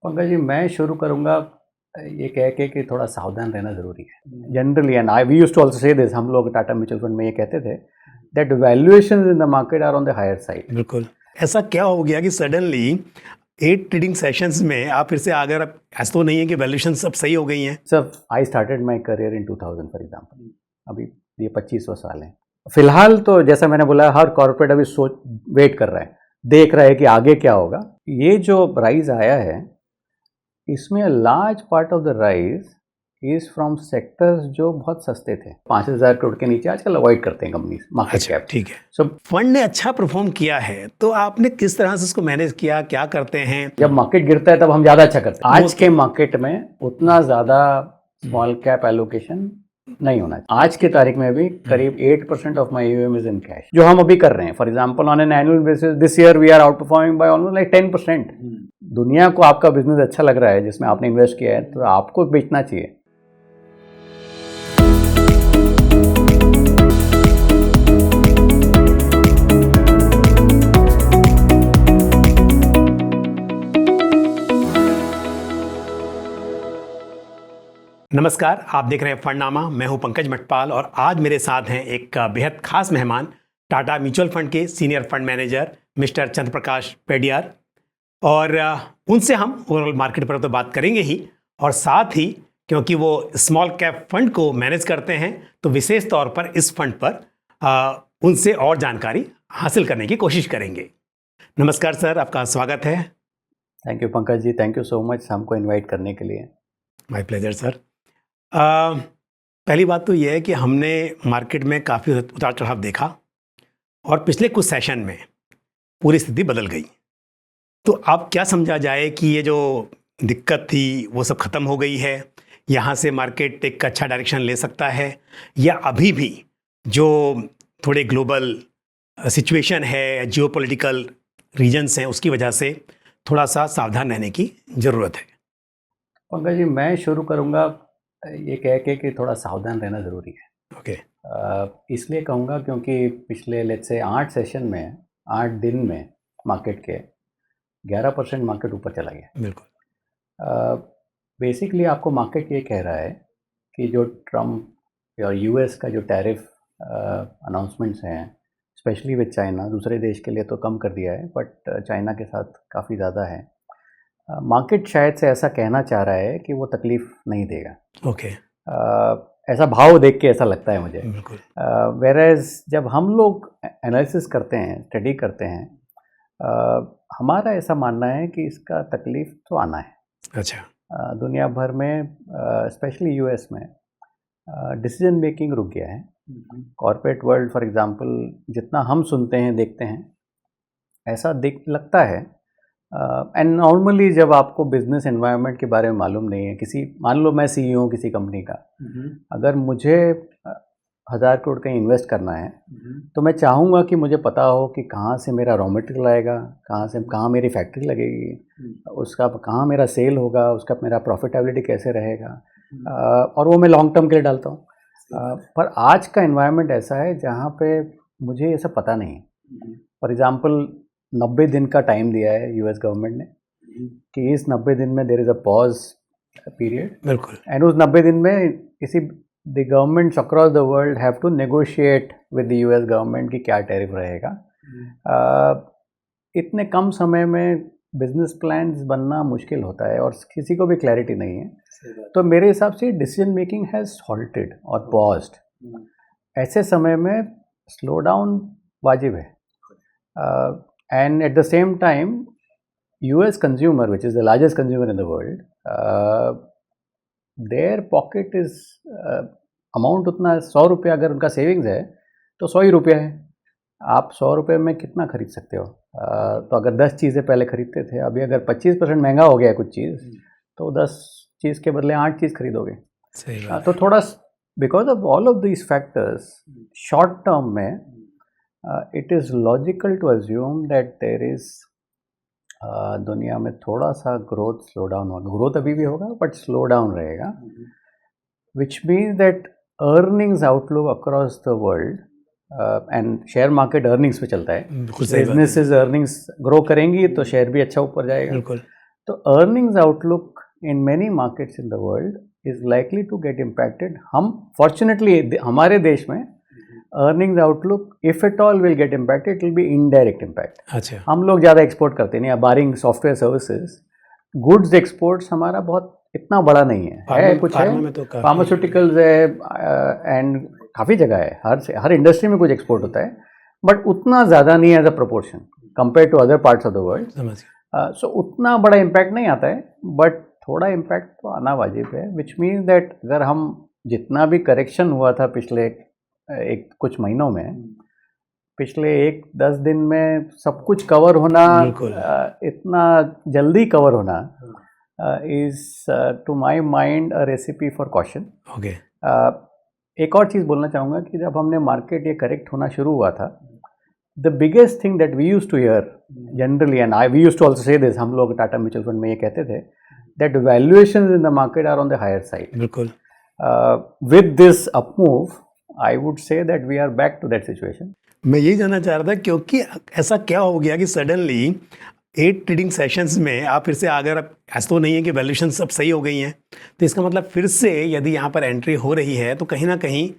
पंकज जी, मैं शुरू करूंगा ये कह के कि थोड़ा सावधान रहना ज़रूरी है generally, and I we used to also say this. हम लोग टाटा म्यूचुअल फंड में ये कहते थे that valuations in the market are on the higher side. बिल्कुल। ऐसा क्या हो गया कि सडनली 8 ट्रेडिंग सेशंस में आप फिर से अगर ऐसा तो नहीं है कि वैल्यूएशन सब सही हो गई हैं? Sir, I started my career in 2000 for example. अभी ये 25वां साल है। फिलहाल तो जैसा मैंने बोला, हर कॉर्पोरेट अभी सोच वेट कर रहा है, देख रहा है कि आगे क्या होगा। ये जो राइज आया है, इसमें large part of the rise is from sectors जो बहुत सस्ते थे। 5,000 करोड़ के नीचे आजकल अवॉइड करते हैं कंपनीज मार्केट कैप। ठीक है। सो फंड ने अच्छा परफॉर्म किया है, तो आपने किस तरह से इसको मैनेज किया, क्या करते हैं? जब मार्केट गिरता है तब हम ज्यादा अच्छा करते हैं। आज के मार्केट में उतना ज्यादा स्मॉल कैप एलोकेशन नहीं होना चाहिए। आज के तारीख में भी करीब 8% of my AUM is in cash, जो हम अभी कर रहे हैं। For example, on an annual basis this year we are outperforming by almost like 10%। दुनिया को आपका बिजनेस अच्छा लग रहा है जिसमें आपने इन्वेस्ट किया है, तो आपको बेचना चाहिए। नमस्कार, आप देख रहे हैं फंडनामा। मैं हूं पंकज मटपाल और आज मेरे साथ हैं एक बेहद खास मेहमान, टाटा म्यूचुअल फंड के सीनियर फंड मैनेजर मिस्टर चंद्र प्रकाश पेडियार। और उनसे हम ओवरऑल मार्केट पर तो बात करेंगे ही, और साथ ही क्योंकि वो स्मॉल कैप फंड को मैनेज करते हैं, तो विशेष तौर पर इस फंड पर उनसे और जानकारी हासिल करने की कोशिश करेंगे। नमस्कार सर, आपका स्वागत है। Thank you Pankaj ji, thank you so much हमको इनवाइट करने के लिए। My pleasure sir. पहली बात तो यह है कि हमने मार्केट में काफ़ी उतार चढ़ाव देखा और पिछले कुछ सेशन में पूरी स्थिति बदल गई। तो अब क्या समझा जाए कि ये जो दिक्कत थी वो सब ख़त्म हो गई है, यहाँ से मार्केट एक अच्छा डायरेक्शन ले सकता है, या अभी भी जो थोड़े ग्लोबल सिचुएशन है, जियोपॉलिटिकल रीजन्स हैं, उसकी वजह से थोड़ा सा सावधान रहने की ज़रूरत है? पंकज जी, मैं शुरू करूँगा ये कह के कि थोड़ा सावधान रहना ज़रूरी है। ओके। इसलिए कहूँगा क्योंकि पिछले लेट्स से 8 सेशन में, 8 दिन में मार्केट के 11% मार्केट ऊपर चला गया। बिल्कुल। बेसिकली आपको मार्केट ये कह रहा है कि जो ट्रम्प और यूएस का जो टैरिफ अनाउंसमेंट्स हैं, स्पेशली विद चाइना, दूसरे देश के लिए तो कम कर दिया है, बट चाइना के साथ काफ़ी ज़्यादा है। मार्केट शायद से ऐसा कहना चाह रहा है कि वो तकलीफ नहीं देगा। ओके। ऐसा भाव देख के ऐसा लगता है मुझे। बिल्कुल। वेरेज जब हम लोग एनालिसिस करते हैं, स्टडी करते हैं, हमारा ऐसा मानना है कि इसका तकलीफ तो आना है। अच्छा। दुनिया भर में, स्पेशली यूएस में, डिसीजन मेकिंग रुक गया है। कॉर्पोरेट वर्ल्ड फॉर एग्जांपल, जितना हम सुनते हैं, देखते हैं, ऐसा लगता है। एंड नॉर्मली जब आपको बिजनेस एनवायरनमेंट के बारे में मालूम नहीं है, मान लो मैं सीईओ हूँ किसी कंपनी का, अगर मुझे 1,000 करोड़ कहीं इन्वेस्ट करना है, तो मैं चाहूँगा कि मुझे पता हो कि कहाँ से मेरा रॉ मटेरियल आएगा, कहाँ मेरी फैक्ट्री लगेगी, उसका कहाँ मेरा सेल होगा, उसका मेरा प्रॉफिटेबिलिटी कैसे रहेगा, और वो मैं लॉन्ग टर्म के लिए डालता हूँ। पर आज का एनवायरनमेंट ऐसा है जहाँ पे मुझे ये सब पता नहीं है। फॉर एग्जांपल, 90 दिन का टाइम दिया है यूएस गवर्नमेंट ने कि इस 90 दिन में there is a pause period. बिल्कुल। एंड उस 90 दिन में the governments across the world have to negotiate with the US government कि क्या टैरिफ रहेगा। इतने कम समय में बिजनेस प्लान्स बनना मुश्किल होता है और किसी को भी क्लैरिटी नहीं है। तो मेरे हिसाब से डिसीजन मेकिंग हैज़ हॉल्टेड और पॉज्ड। ऐसे समय में स्लो डाउन वाजिब है। And at the same time, US consumer, which is the largest consumer in the world, their pocket is amount उतना 100 रुपये अगर उनका सेविंग्स है तो 100 ही रुपये है। आप 100 रुपये में कितना खरीद सकते हो? तो अगर 10 चीज़ें पहले खरीदते थे, अभी अगर 25% महंगा हो गया कुछ चीज़, तो 10 चीज़ के बदले 8 चीज़ खरीदोगे। सही बात। तो थोड़ा because of all of these factors, short term में it is logical to assume that there is दुनिया में थोड़ा सा ग्रोथ स्लो डाउन होगा। ग्रोथ अभी भी होगा बट स्लो डाउन रहेगा, which means that earnings outlook across the world, and share market earnings पे चलता है, बिजनेसेस अर्निंग्स ग्रो करेंगी तो शेयर भी अच्छा ऊपर जाएगा। बिल्कुल। तो earnings outlook in many markets in the world is likely to get impacted. हम फॉर्चुनेटली हमारे देश में earnings outlook if at all will get impacted, it will be indirect impact. अच्छा, हम लोग ज़्यादा एक्सपोर्ट करते नहीं, barring software services. Goods exports हमारा बहुत इतना बड़ा नहीं है कुछ है, तो फार्मास्यूटिकल्स है एंड काफ़ी जगह है, हर इंडस्ट्री में कुछ एक्सपोर्ट होता है, बट उतना ज़्यादा नहीं as a proportion compare to other parts of the world. So उतना बड़ा इम्पैक्ट नहीं आता है, बट थोड़ा इम्पैक्ट तो आना वाजिब है. विच मीन्स दैट अगर हम जितना भी करेक्शन हुआ था पिछले कुछ महीनों में, पिछले 10 दिन में सब कुछ कवर होना, इतना जल्दी कवर होना is to my mind a recipe for caution. Okay. एक और चीज़ बोलना चाहूँगा कि जब हमने मार्केट ये करेक्ट होना शुरू हुआ था, the biggest thing that we use to hear generally, and we use to also say this, हम लोग टाटा म्यूचुअल फंड में ये कहते थे that valuations in the market are on the higher side. बिल्कुल. With this up move I would say that we are back to that situation. मैं यही जानना चाह रहा था, क्योंकि ऐसा क्या हो गया कि सडनली 8 ट्रेडिंग सेशंस में आप फिर से, अगर ऐसा तो नहीं है कि वैल्यूएशन सब सही हो गई हैं, तो इसका मतलब फिर से यदि यहाँ पर एंट्री हो रही है तो कहीं ना कहीं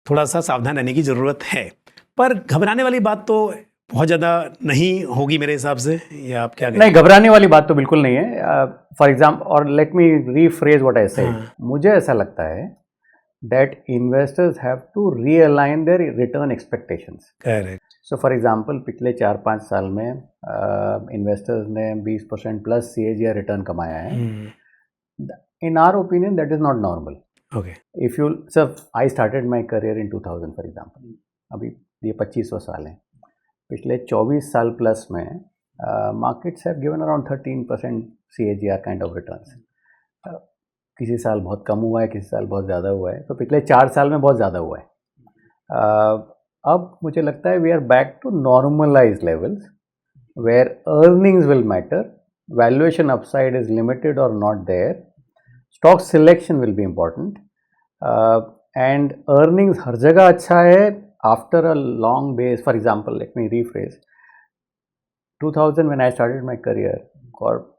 थोड़ा सा सावधान रहने की ज़रूरत है. पर घबराने वाली बात तो बहुत ज़्यादा नहीं होगी मेरे हिसाब से, या आप क्या कहते हैं? नहीं, घबराने वाली बात तो बिल्कुल नहीं है. फॉर एग्जाम्पल, और late me rephrase what I said. मुझे ऐसा लगता है that investors have to realign their return expectations. Correct. So for example, पिछले 4-5 साल में investors ने 20% plus CAGR return कमाया है. In our opinion, that is not normal. Okay. If you, so I started my career in 2000 for example. अभी ये 25वां साल है. पिछले 24 साल प्लस में markets have given around 13% CAGR kind of returns. किसी साल बहुत कम हुआ है, किसी साल बहुत ज़्यादा हुआ है, तो पिछले 4 साल में बहुत ज़्यादा हुआ है. अब मुझे लगता है we are back to normalise levels where earnings will matter, valuation upside is limited और not there, stock selection will be important, and earnings हर जगह अच्छा है after a long base. For example, let me rephrase. 2000 when I started my career,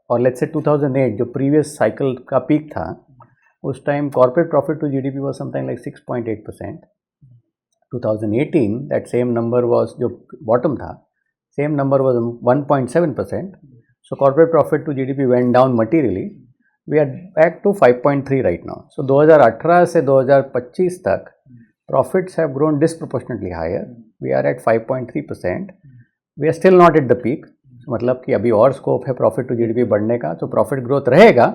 और let's say 2008 जो previous cycle का peak था, उस time corporate profit to GDP was something like 6.8%. 2018 that same number was, जो bottom था, same number was 1.7%. So corporate profit to GDP went down materially. We are back to 5.3 right now. So 2018 से 2025 तक profits have grown disproportionately higher. We are at 5.3%. We are still not at the peak. मतलब कि अभी और scope है profit to GDP बढ़ने का, तो प्रॉफिट ग्रोथ रहेगा,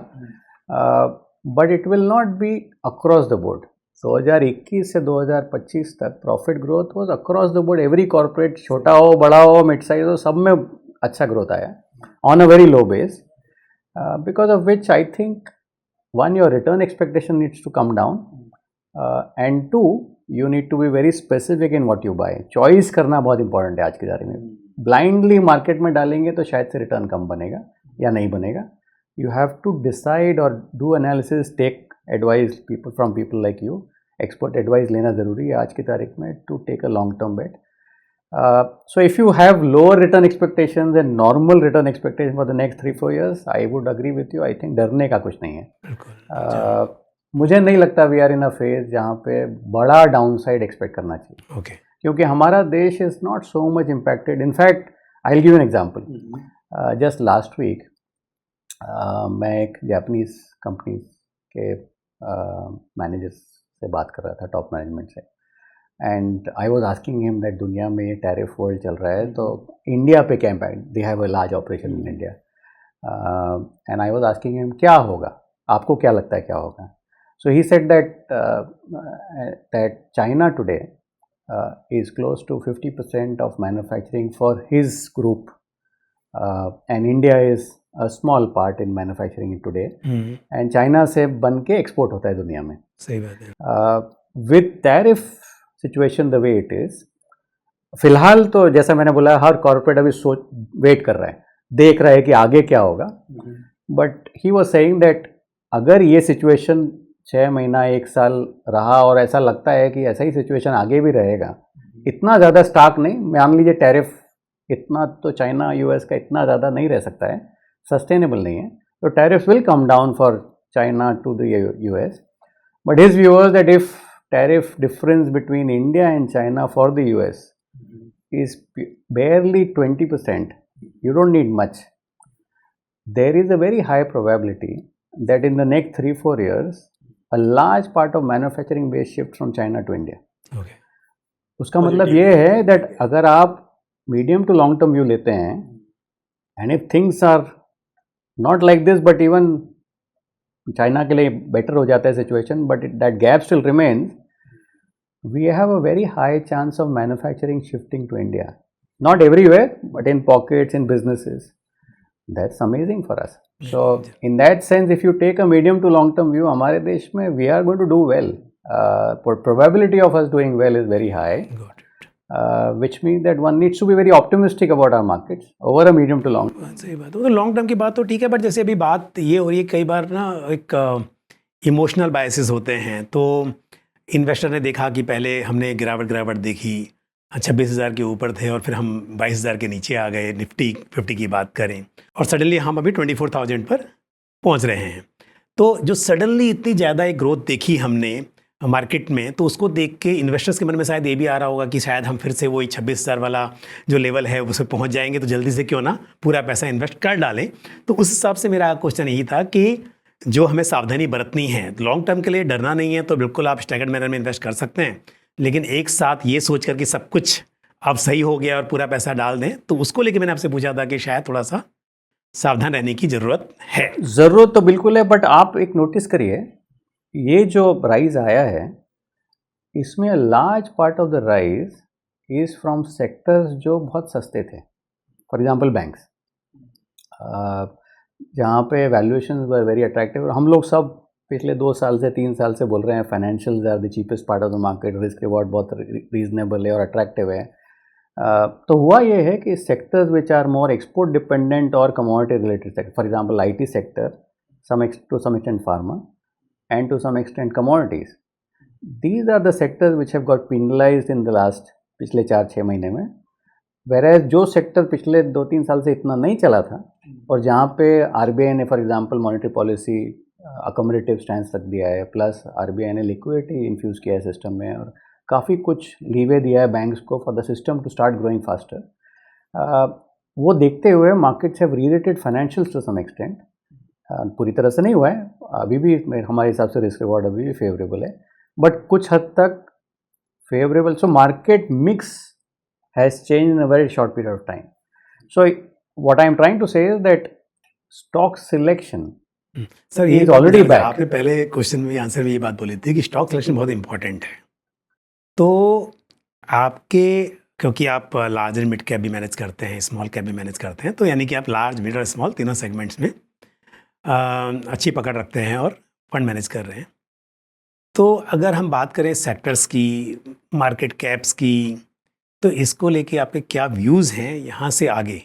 but it will not B across the board. 2021 से 2025 तक profit growth was across the board. Every corporate, छोटा हो, बड़ा हो, मिड साइज हो, सब में अच्छा ग्रोथ आया on a very low base, because of which I think one, your return expectation needs to come down, and two, you need to be very specific in what you buy. Choice करना बहुत important है आज की तारीख में. Blindly market में डालेंगे तो शायद से रिटर्न कम बनेगा या नहीं बनेगा. यू हैव टू डिसाइड और do analysis, take advice from people like you. Expert advice लेना ज़रूरी है आज की तारीख में to take a long term bet. So if you have lower return expectations and normal return expectation for the next 3-4 years, I would agree with you. I think डरने का कुछ नहीं है. मुझे नहीं लगता we are in a phase जहाँ पे बड़ा डाउन साइड एक्सपेक्ट करना चाहिए. Okay. क्योंकि हमारा देश is not so much impacted. In fact I will give an example. Just last week मैं एक जापानीज कंपनी के मैनेजर्स से बात कर रहा था, टॉप मैनेजमेंट से, and I was asking him that दुनिया में ये टैरिफ वर्ल्ड चल रहा है, तो इंडिया पे क्या impact, they have a large operation in India, and I was asking him क्या होगा, आपको क्या लगता है क्या होगा. So he said that China today is close to 50% of manufacturing for his group, and India is a small part in manufacturing today, and China से बन के एक्सपोर्ट होता है दुनिया में. सही बात है. With tariff situation the way it is, फिलहाल तो जैसा मैंने बोला हर कॉर्पोरेट अभी वेट कर रहा है, देख रहा है कि आगे क्या होगा. But he was saying that अगर ये सिचुएशन 6 महीना 1 साल रहा और ऐसा लगता है कि ऐसा ही सिचुएशन आगे भी रहेगा, इतना ज़्यादा स्टॉक नहीं, मान लीजिए टैरिफ इतना तो चाइना यूएस का इतना ज़्यादा नहीं रह सकता है, सस्टेनेबल नहीं है, So tariffs will come down for China to the US. But his view was that if tariff difference between India and China for the US is barely 20%, you don't need much. There is a very high probability that in the next 3-4 years, a large part of manufacturing base shift from China to India. Okay. उसका मतलब ये है that अगर आप medium to long term view लेते हैं, and if things are not like this, but even China के लिए बेटर हो जाता है situation, but that gap still remains, we have a very high chance of manufacturing shifting to India, not everywhere but in pockets, in businesses. That's amazing for us. So in that sense, if you take a medium to long term view, हमारे देश में we are going to do well. Probability of us doing well is very high. Got it. Which means that one needs to be very optimistic about our markets over a medium to long term. सही बात है. तो long term की बात तो ठीक है, but जैसे अभी बात ये हो रही है, कई बार ना एक इमोशनल बायसेस होते हैं. तो इन्वेस्टर ने देखा कि पहले हमने गिरावट देखी, 26,000 के ऊपर थे और फिर हम 22,000 के नीचे आ गए, निफ्टी 50 की बात करें, और सडनली हम अभी 24,000 पर पहुंच रहे हैं. तो जो सडनली इतनी ज़्यादा एक ग्रोथ देखी हमने मार्केट में, तो उसको देख के इन्वेस्टर्स के मन में शायद ये भी आ रहा होगा कि शायद हम फिर से वही 26,000 वाला जो लेवल है उसे पहुंच जाएंगे, तो जल्दी से क्यों ना पूरा पैसा इन्वेस्ट कर डालें. तो उस हिसाब से मेरा क्वेश्चन यही था कि जो हमें सावधानी बरतनी है, लॉन्ग टर्म के लिए डरना नहीं है, तो बिल्कुल आप स्टैगर्ड मैनर में इन्वेस्ट कर सकते हैं, लेकिन एक साथ ये सोच कर कि सब कुछ अब सही हो गया और पूरा पैसा डाल दें, तो उसको लेके मैंने आपसे पूछा था कि शायद थोड़ा सा सावधान रहने की ज़रूरत है. ज़रूरत तो बिल्कुल है, बट आप एक नोटिस करिए, ये जो राइज आया है, इसमें large part of the rise is from sectors जो बहुत सस्ते थे. फॉर एग्जांपल बैंक्स, जहाँ पे वैल्यूएशंस वर वेरी अट्रैक्टिव. हम लोग सब पिछले 2 साल से 3 साल से बोल रहे हैं financials are the cheapest part of the market, risk reward बहुत रीजनेबल है और अट्रैक्टिव है. तो हुआ ये है कि sectors which are more export dependent और commodity related sector, for example IT sector, to some extent pharma and to some extent commodities, these are the sectors which have got penalised in the last पिछले 4-6 महीने में. Whereas जो sector पिछले 2-3 साल से इतना नहीं चला था, और जहाँ पे आरबीआई ने for example monetary policy accommodative stand रख दिया है, प्लस आरबीआई ने लिक्विडिटी इन्फ्यूज़ किया है सिस्टम में, और काफ़ी कुछ लीवे दिया है बैंक्स को for the system to start growing faster. वो देखते हुए markets have rerated financials to some extent. पूरी तरह से नहीं हुआ है, अभी भी हमारे हिसाब से रिस्क रिवॉर्ड अभी भी फेवरेबल है, बट कुछ हद तक favourable. So market mix has change in a very short period of time. So what I am trying to say is that stock selection sir, ये ऑलरेडी बैक. आपने पहले question में आंसर में ये बात बोली थी कि स्टॉक सिलेक्शन बहुत इंपॉर्टेंट है. तो आपके, क्योंकि आप लार्ज एंड मिड कैप भी मैनेज करते हैं, स्मॉल कैप भी मैनेज करते हैं, तो यानी कि आप लार्ज, मिड और स्मॉल तीनों सेगमेंट्स में अच्छी पकड़ रखते हैं और फंड मैनेज कर रहे हैं. तो अगर हम बात करें सेक्टर्स की, मार्केट कैप्स की, तो इसको लेके आपके क्या व्यूज़ हैं यहाँ से आगे?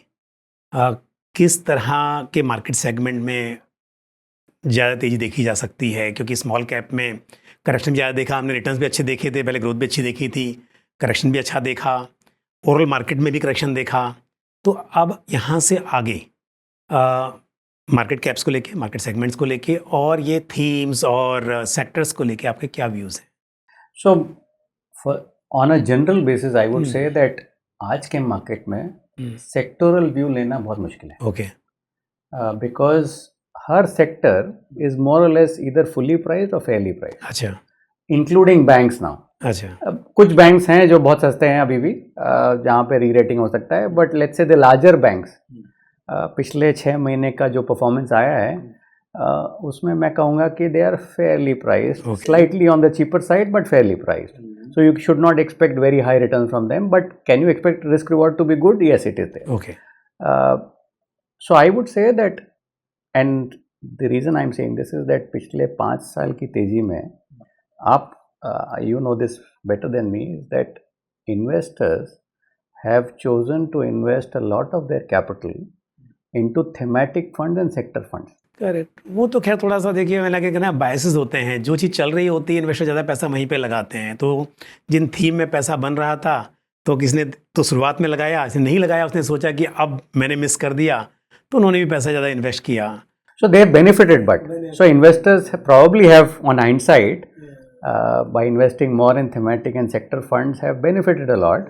किस तरह के मार्केट सेगमेंट में ज़्यादा तेज़ी देखी जा सकती है? क्योंकि स्मॉल कैप में करेक्शन ज़्यादा देखा हमने, रिटर्न्स भी अच्छे देखे थे, पहले ग्रोथ भी अच्छी देखी थी, करेक्शन भी अच्छा देखा, ओवरऑल मार्केट में भी करेक्शन देखा. तो अब यहाँ से आगे मार्केट कैप्स को लेके, मार्केट सेगमेंट्स को लेके, और ये थीम्स और सेक्टर्स को लेके आपके क्या व्यूज़ हैं? So on a general basis I would say that आज के मार्केट में सेक्टोरल व्यू लेना बहुत मुश्किल है. Okay. Because her sector is more और लेस ईदर फुली प्राइस्ड और फेयरली प्राइस्ड. अच्छा. Including banks now. अच्छा. अब कुछ बैंक्स हैं जो बहुत सस्ते हैं अभी भी, जहाँ पे री रेटिंग हो सकता है, but let's say the larger banks, पिछले 6 महीने का जो परफॉर्मेंस आया है, उसमें मैं कहूँगा कि they are fairly priced, slightly on the cheaper side but fairly priced. So you should not expect very high returns from them, but can you expect risk reward to be good? Yes, it is there. Okay. So I would say that, and the reason I'm saying this is that पिछले 5 साल की तेजी में आप, you know this better than me, is that investors have chosen to invest a lot of their capital into thematic funds and sector funds. Correct. वो तो खैर थोड़ा सा देखिए, मैं लगे कि ना बायसेस होते हैं, जो चीज़ चल रही होती है इन्वेस्टर ज़्यादा पैसा वहीं पे लगाते हैं. तो जिन थीम में पैसा बन रहा था, तो किसने तो शुरुआत में लगाया, जिसने नहीं लगाया उसने सोचा कि अब मैंने मिस कर दिया, तो उन्होंने भी पैसा ज़्यादा इन्वेस्ट किया. So they have benefited, but so investors probably have, on hindsight, by investing more in thematic and sector funds, have benefited a lot.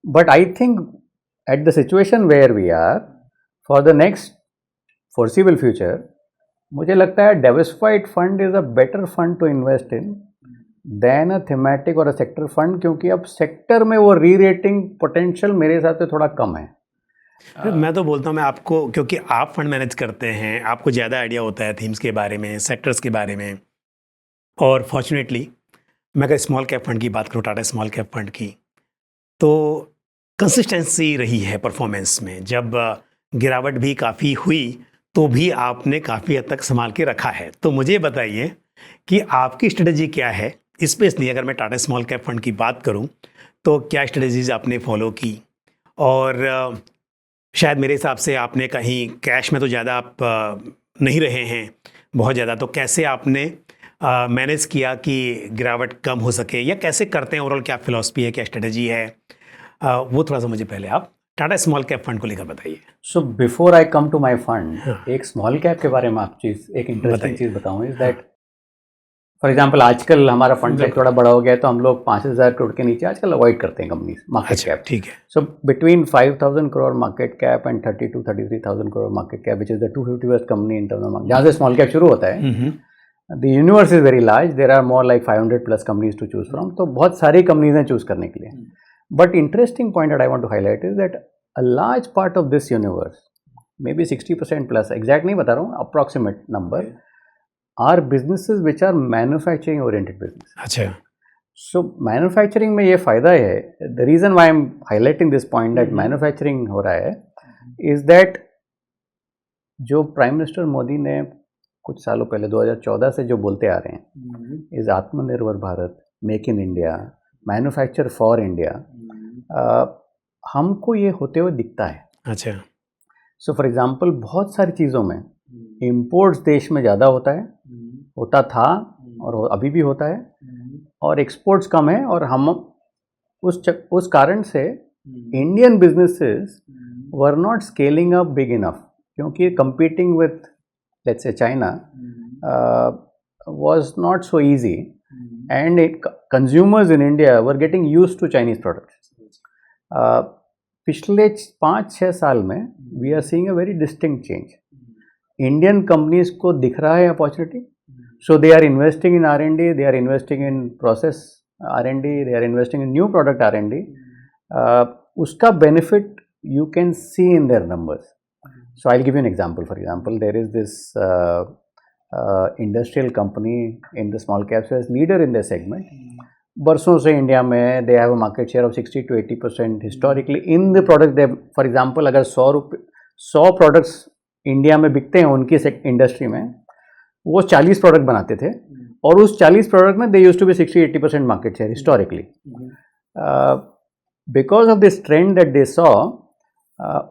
But I think at the situation where we are, for the next foreseeable future, मुझे लगता है diversified fund is a better fund to invest in than a thematic or a sector fund, क्योंकि अब sector में वो री-रेटिंग potential मेरे हिसाब से थोड़ा कम है. मैं तो बोलता हूँ, मैं आपको, क्योंकि आप फंड मैनेज करते हैं, आपको ज़्यादा आइडिया होता है थीम्स के बारे में, सेक्टर्स के बारे में. और फॉर्चुनेटली मैं अगर स्मॉल कैप फंड की बात करूँ, टाटा स्मॉल कैप फंड की, तो कंसिस्टेंसी रही है परफॉर्मेंस में. जब गिरावट भी काफ़ी हुई तो भी आपने काफ़ी हद तक संभाल के रखा है. तो मुझे बताइए कि आपकी स्ट्रेटजी क्या है, स्पेशली अगर मैं टाटा स्मॉल कैप फंड की बात करूं, तो क्या स्ट्रेटजीज आपने फॉलो की. और शायद मेरे हिसाब से आपने कहीं कैश में तो ज़्यादा आप नहीं रहे हैं बहुत ज़्यादा, तो कैसे आपने मैनेज किया कि गिरावट कम हो सके, या कैसे करते हैं, ओवरऑल क्या फिलॉसफी है, क्या स्ट्रेटजी है, वो थोड़ा सा मुझे पहले आप टाटा स्मॉल कैप फंड को लेकर बताइए. So before I come to my fund, एक स्मॉल कैप के बारे में आप एक इंटरेस्टिंग चीज़ बताऊँ, इज दैट फॉर एग्जाम्पल आजकल हमारा फंड साइज थोड़ा बड़ा हो गया है, तो हम लोग 5,000 करोड़ के नीचे आजकल अवॉइड करते हैं कंपनीज मार्केट कैप. ठीक है. So between 5,000 crore market cap and 32-33,000 crore market cap, which is the 250th company in terms of, जहाँ से स्मॉल कैप शुरू होता है. The universe is very large, there are more like 500+ companies to choose from. तो बहुत सारी कंपनीज हैं choose करने के लिए. But interesting point that I want to highlight is that a large part of this universe, may be 60%+, exact नहीं बता रहा हूँ, approximate number, are businesses which are manufacturing oriented business. अच्छा. सो मैन्युफैक्चरिंग में ये फायदा है, the reason why I am highlighting this point that manufacturing हो रहा है, इज दैट जो प्राइम मिनिस्टर मोदी ने कुछ सालों पहले 2014 से जो बोलते आ रहे हैं, इज आत्मनिर्भर Bharat, make in India, manufacture for India, हमको ये होते हुए दिखता है. अच्छा. सो फॉर एग्जांपल बहुत सारी चीज़ों में इम्पोर्ट्स देश में ज़्यादा होता है, होता था और अभी भी होता है, और एक्सपोर्ट्स कम है. और हम उस कारण से Indian businesses were not scaling up big enough, क्योंकि competing with let's say China was not so easy, and consumers in India were getting used to Chinese products. पिछले 5-6 साल में we are seeing a very distinct change. Indian companies को दिख रहा है opportunity, so they are investing in R&D, they are investing in process R&D, they are investing in new product R&D. उसका benefit you can see in their numbers. So I'll give you an example. For example, there is this industrial company in the small caps as leader in their segment. बरसों से India में they have a market share of 60-80% historically in the product. They, for example, अगर 100 products India में बिकते हैं उनकी industry में, वो 40 प्रोडक्ट बनाते थे, और उस 40 प्रोडक्ट में they used to be 60-80% market share historically. Because of this trend that they saw,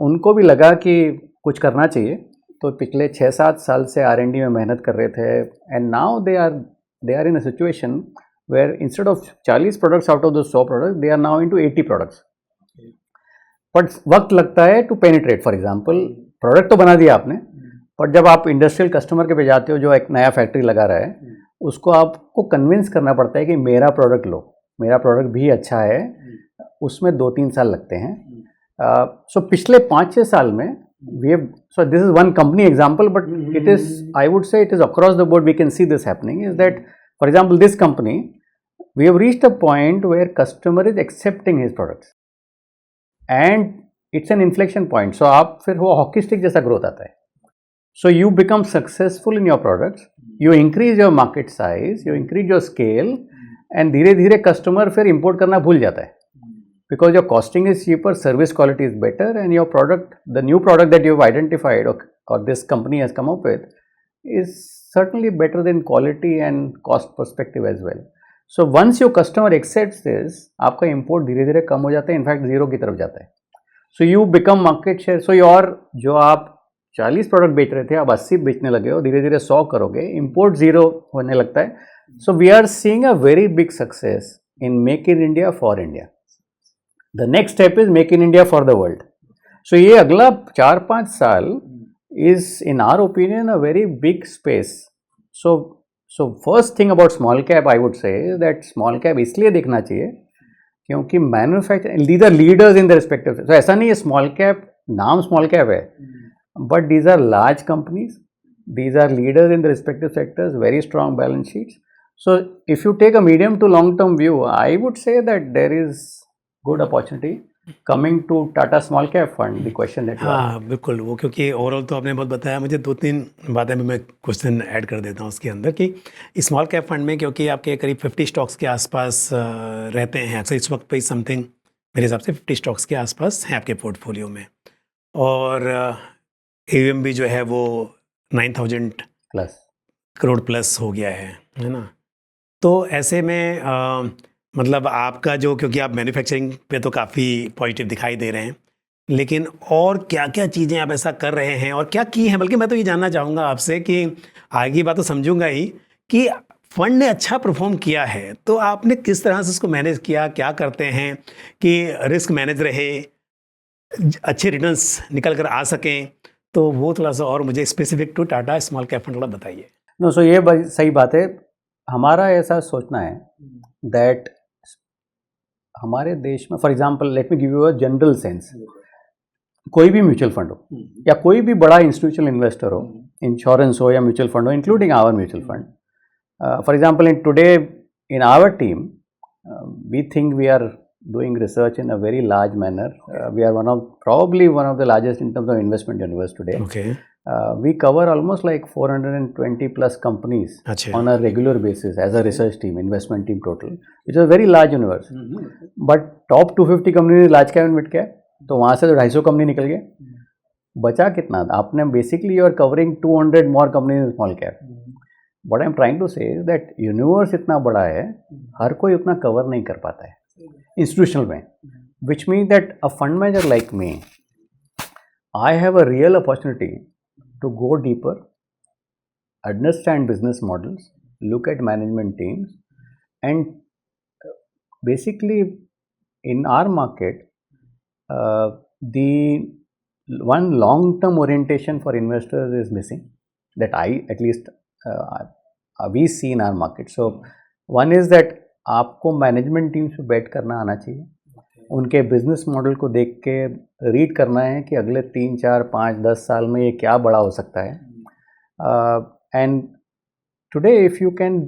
उनको भी लगा कि कुछ करना चाहिए, तो पिछले 6-7 साल से R&D में मेहनत कर रहे थे. And now they are in a situation where instead of 40 products out of the 100 products, they are now into 80 products. But वक्त लगता है to penetrate. For example product तो बना दिया आपने, बट जब आप इंडस्ट्रियल कस्टमर के पे जाते हो जो एक नया फैक्ट्री लगा रहा है, उसको आपको कन्विंस करना पड़ता है कि मेरा प्रोडक्ट लो, मेरा प्रोडक्ट भी अच्छा है. उसमें 2-3 साल लगते हैं. सो पिछले 5-6 साल में we have, so this is one company example, but it is, I would say it is across the board we can see this happening, is that for example this company, we have reached a point where customer is accepting his products and it's an inflection point. So आप फिर वो hockey stick जैसा growth आता है. So you become successful in your products, you increase your market size, you increase your scale, and धीरे धीरे customer फिर import करना भूल जाता है. Because your costing is cheaper, service quality is better, and your product, the new product that you have identified or this company has come up with, is certainly better than quality and cost perspective as well. So once your customer accepts this, आपका import धीरे धीरे कम हो जाता है, in fact zero की तरफ जाता है. So you become market share. So your जो आप 40 प्रोडक्ट बेच रहे थे, आप 80 बेचने लगे हो, धीरे धीरे 100 करोगे, import जीरो होने लगता है. So we are seeing a very big success in Make in India for India. The next step is Make in India for the world. So ये अगला 4-5 साल is, in our opinion, a very big space. So first thing about small cap I would say is that small cap इसलिए देखना चाहिए क्योंकि manufacture, these are leaders in the respective, so ऐसा नहीं है small cap, नाम small cap है, but these are large companies, these are leaders in the respective sectors, very strong balance sheets. So if you take a medium to long term view, I would say that there is good opportunity coming to Tata Small Cap Fund. The question that you asked. हाँ बिल्कुल, वो क्योंकि overall तो आपने बहुत बताया, मुझे 2-3 बातें मैं क्वेश्चन ऐड कर देता हूँ उसके अंदर कि स्मॉल कैप फंड में क्योंकि आपके करीब 50 स्टॉक्स के आसपास रहते हैं अक्सर, इस वक्त पे समथिंग मेरे हिसाब से 50 स्टॉक्स के आसपास हैं आपके पोर्टफोलियो में, और AUM भी जो है वो 9,000 प्लस करोड़ प्लस हो गया है ना। तो ऐसे में मतलब आपका जो, क्योंकि आप मैन्युफैक्चरिंग पे तो काफ़ी पॉजिटिव दिखाई दे रहे हैं, लेकिन और क्या क्या चीज़ें आप ऐसा कर रहे हैं और क्या की हैं, बल्कि मैं तो ये जानना चाहूँगा आपसे कि आगे की बात तो समझूंगा ही कि फंड ने अच्छा परफॉर्म किया है तो आपने किस तरह से उसको मैनेज किया, क्या करते हैं कि रिस्क मैनेज रहे, अच्छे रिटर्न्स निकल कर आ सकें, तो वो थोड़ा सा और मुझे specific to Tata small cap fund थोड़ा बताइए। नो, सो ये सही बात है। हमारा ऐसा सोचना है दैट हमारे देश में, for example let me give you a general sense, कोई भी म्यूचुअल फंड हो या कोई भी बड़ा इंस्टीट्यूशनल इन्वेस्टर हो, इंश्योरेंस हो या म्यूचुअल फंड हो, including our mutual fund, for example in today in our team we think we are doing research in a very large manner. We are probably one of the largest in terms of investment universe today. Okay. We cover almost like 420 plus companies on a regular basis as a research team, investment team total, which is a very large universe. But top 250 companies large cap and mid cap, तो वहाँ से तो 250 company निकल गए, बचा कितना? आपने basically you are covering 200 more companies in small cap. What I am trying to say is that universe इतना बड़ा है, हर कोई उतना कवर नहीं कर पाता है इंस्टीट्यूशनल में, which means that a fund manager like me, I have a real opportunity to go deeper, understand business models, look at management teams, and basically in our market, the one long-term orientation for investors is missing that I at least we see in our market. So one is that आपको management team से बैठ करना आना चाहिए, उनके business model को देख के रीड करना है कि अगले 3, 4, 5, 10 साल में ये क्या बड़ा हो सकता है. And today if you can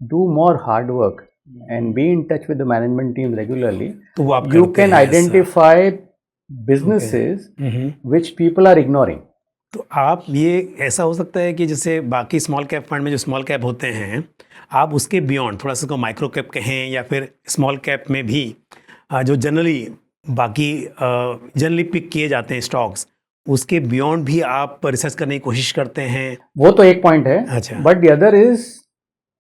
do more hard work and be in touch with the management team regularly, you can identify businesses which people are ignoring. तो आप ये ऐसा हो सकता है कि जैसे बाकी स्मॉल कैप फंड में जो स्मॉल कैप होते हैं, आप उसके बियॉन्ड थोड़ा सा उसको माइक्रो कैप कहें या फिर स्मॉल कैप में भी जो जनरली बाकी जनरली पिक किए जाते हैं स्टॉक्स, उसके बियॉन्ड भी आप रिसर्च करने की कोशिश करते हैं. वो तो एक पॉइंट है. अच्छा. But the other is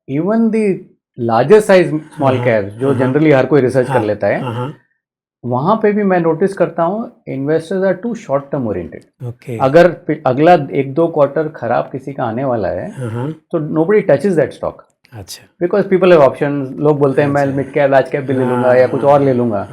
even the larger size small caps जो जनरली हर कोई रिसर्च कर लेता है, वहां पे भी मैं नोटिस करता हूँ investors are too short term oriented. अगर अगला 1-2 क्वार्टर खराब किसी का आने वाला है तो नोबडी टचेस दैट स्टॉक. अच्छा. Because people have options. लोग बोलते हैं मैं मिड कैप लार्ज कैप भी ले लूंगा या कुछ और ले लूंगा.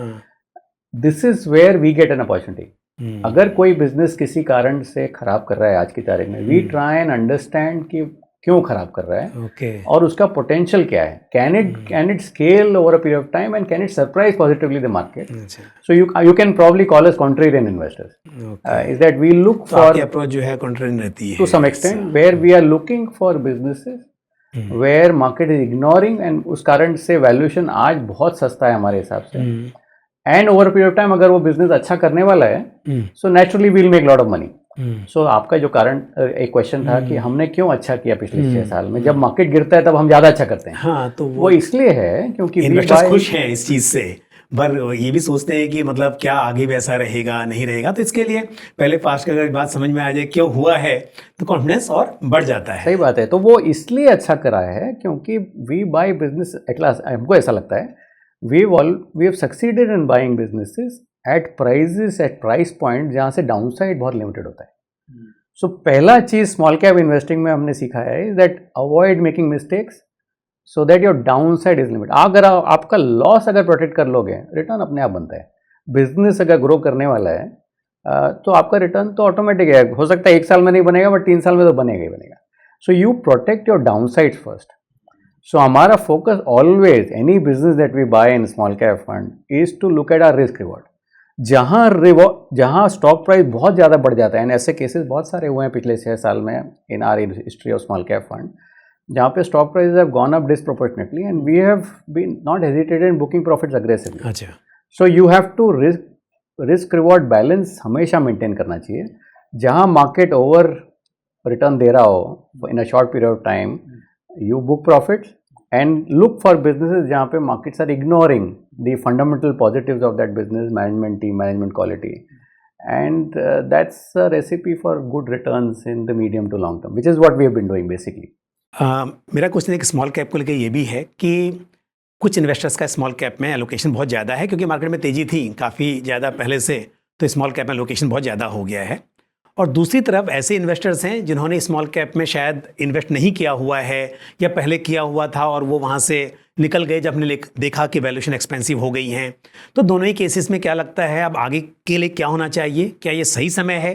This is where we get an opportunity. अगर कोई बिजनेस किसी कारण से खराब कर रहा है आज की तारीख में, वी ट्राई एंड अंडरस्टैंड कि क्यों खराब कर रहा है और उसका पोटेंशियल क्या है. Can it scale over a period of time and can it surprise positively the market. So you can probably call us contrarian investors. Is that we look for approach जो है कॉन्ट्रेरियन रहती है to some extent, where we are looking for businesses where market is ignoring, and उस कारण से valuation आज बहुत सस्ता है हमारे हिसाब से. And over period of time अगर वो बिजनेस अच्छा करने वाला है, so naturally we will make lot of money. So आपका जो कारण एक क्वेश्चन था कि हमने क्यों अच्छा किया पिछले 6 साल में, जब मार्केट गिरता है तब हम ज्यादा अच्छा करते हैं. हाँ, तो वो इसलिए है क्योंकि इन्वेस्टर्स खुश हैं इस चीज से, पर ये भी सोचते हैं कि मतलब क्या आगे भी ऐसा रहेगा नहीं रहेगा. तो इसके लिए पहले फास्ट अगर बात समझ में आ जाए क्यों हुआ है तो कॉन्फिडेंस और बढ़ जाता है. सही बात है. तो वो इसलिए अच्छा करा है क्योंकि we buy business at last. हमको ऐसा लगता है we have succeeded in buying businesses at prices, at price point जहाँ से डाउनसाइड बहुत लिमिटेड होता है. सो पहला चीज स्मॉल कैप इन्वेस्टिंग में हमने सीखा है is that avoid making mistakes so that your downside is limited. अगर आपका लॉस अगर प्रोटेक्ट कर लोगे, रिटर्न अपने आप बनता है. बिजनेस अगर ग्रो करने वाला है तो आपका रिटर्न तो ऑटोमेटिक है, हो सकता है 1 साल में नहीं बनेगा बट 3 साल में तो बनेगा ही बनेगा. So you protect your downside first. So हमारा focus always any business that we buy in small cap fund is to look at our risk reward. जहाँ स्टॉक प्राइस बहुत ज़्यादा बढ़ जाता है, एंड ऐसे केसेस बहुत सारे हुए हैं पिछले 6 साल में in our history of small cap fund, जहाँ पे stock prices have gone up disproportionately and we have been not hesitated in booking profits aggressively. अच्छा. So you have to risk reward balance हमेशा मेंटेन करना चाहिए. जहाँ market over return दे रहा हो in a short period of time, you book profits and look for businesses जहाँ पे markets are ignoring the fundamental positives of that business, management team, management quality, and that's a recipe for good returns in the medium to long term, which is what we have been doing basically. मेरा question एक small cap को लेकर ये भी है कि कुछ investors का स्मॉल कैप में एलोकेशन बहुत ज़्यादा है, क्योंकि मार्केट में तेज़ी थी काफ़ी ज़्यादा पहले से, तो स्मॉल कैप में एलोकेशन बहुत ज़्यादा हो गया है. और दूसरी तरफ ऐसे इन्वेस्टर्स हैं जिन्होंने स्मॉल कैप में शायद इन्वेस्ट नहीं किया हुआ है या पहले किया हुआ था और वो वहाँ से निकल गए जब ने देखा कि वैल्यूएशन एक्सपेंसिव हो गई हैं. तो दोनों ही केसेस में क्या लगता है अब आगे के लिए क्या होना चाहिए? क्या ये सही समय है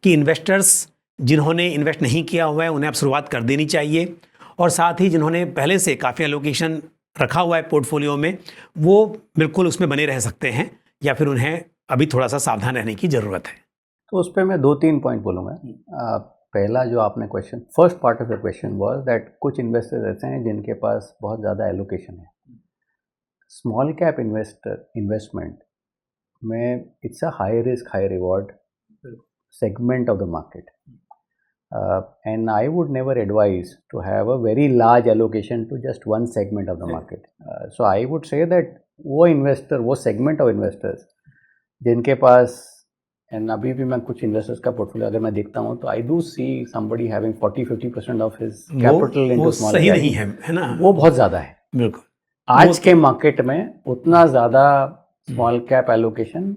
कि इन्वेस्टर्स जिन्होंने इन्वेस्ट नहीं किया हुआ है उन्हें अब शुरुआत कर देनी चाहिए, और साथ ही जिन्होंने पहले से काफ़ी एलोकेशन रखा हुआ है पोर्टफोलियो में वो बिल्कुल उसमें बने रह सकते हैं, या फिर उन्हें अभी थोड़ा सा सावधान रहने की ज़रूरत है? तो उस पर मैं 2-3 पॉइंट बोलूँगा. पहला जो आपने question, first part of the question was that कुछ इन्वेस्टर्स ऐसे हैं जिनके पास बहुत ज़्यादा एलोकेशन है. स्मॉल कैप इन्वेस्टमेंट में it's a high risk high reward segment of the market, and I would never advise to have a very large allocation to just one segment of the market. So I would say that वो investor, वो segment of investors जिनके पास, and अभी भी मैं कुछ investors का portfolio अगर मैं देखता हूँ तो I do see somebody having 40-50% of his capital into small cap. सही नहीं है ना? वो बहुत ज़्यादा है. बिल्कुल. आज के मार्केट में उतना ज़्यादा स्मॉल कैप एलोकेशन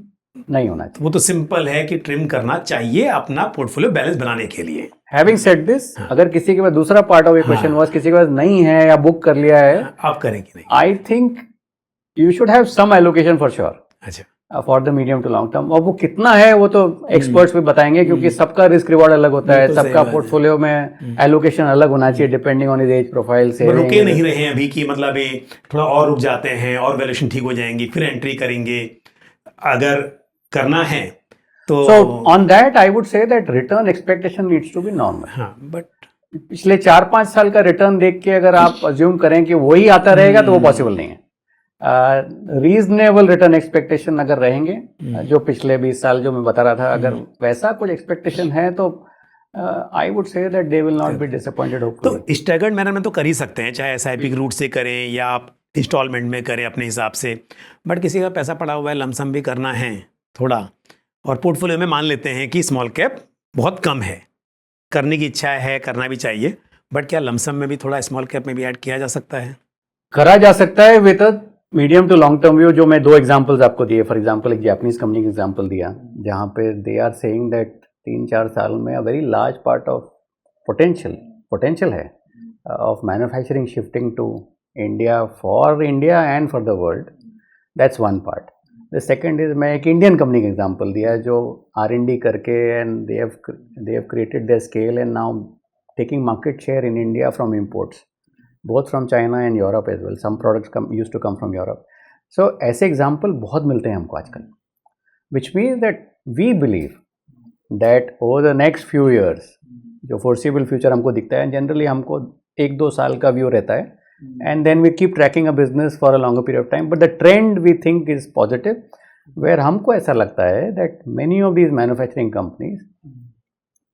नहीं होना चाहिए. वो तो सिंपल है कि ट्रिम करना चाहिए अपना पोर्टफोलियो बैलेंस बनाने के लिए. हैविंग सेड दिस, अगर किसी के पास दूसरा part of A question was किसी के पास नहीं है या बुक कर लिया है, आप करेंगे नहीं? I think you should have some allocation for sure. अच्छा. For the medium to long term. और वो कितना है वो तो एक्सपर्ट्स भी बताएंगे, क्योंकि सबका रिस्क रिवॉर्ड अलग होता है, सबका पोर्टफोलियो में एलोकेशन अलग होना चाहिए depending on his age profile. से रुके नहीं रहे हैं अभी की, मतलब थोड़ा और रुक जाते हैं और वैल्यूएशन ठीक हो जाएंगी फिर एंट्री करेंगे अगर करना है तो. So on that I would say that return expectation needs to be normal. हाँ, बट पिछले 4-5 साल का रिटर्न देख के अगर आप अज्यूम करें कि वही आता रहेगा तो वो पॉसिबल नहीं है. रीजनेबल रिटर्न एक्सपेक्टेशन अगर रहेंगे, जो पिछले 20 साल जो मैं बता रहा था, अगर वैसा कुछ एक्सपेक्टेशन है तो आई would say that they will not be disappointed. तो स्टैगर्ड मैनर में तो कर ही सकते हैं, चाहे एसआईपी के रूट से करें या आप इंस्टॉलमेंट में करें अपने हिसाब से. बट किसी का पैसा पड़ा हुआ है, लमसम भी करना है थोड़ा, और पोर्टफोलियो में मान लेते हैं कि स्मॉल कैप बहुत कम है, करने की इच्छा है, करना भी चाहिए, बट क्या लमसम में भी थोड़ा स्मॉल कैप में भी ऐड किया जा सकता है? करा जा सकता है with a medium to long term view. जो मैं 2 एग्जांपल्स आपको दिए, फॉर एग्जांपल एक जापानीज कंपनी का एग्जांपल दिया जहां पे दे आर सेइंग दैट 3-4 साल में a very large part of potential है of manufacturing shifting to India for India and for the world. That's one part. The second is, मैं एक इंडियन कंपनी का एग्जांपल दिया जो R&D करके and they have created their scale and now taking market share in India from imports, both from China and Europe as well. Some products used to come from Europe. So ऐसे example बहुत मिलते हैं हमको आजकल, which means that we believe that over the next few years, जो foreseeable future हमको दिखता है, जनरली हमको 1-2 साल का व्यू रहता है, and then we keep tracking a business for a longer period of time, but the trend we think is positive, where हमको ऐसा लगता है that many of these manufacturing companies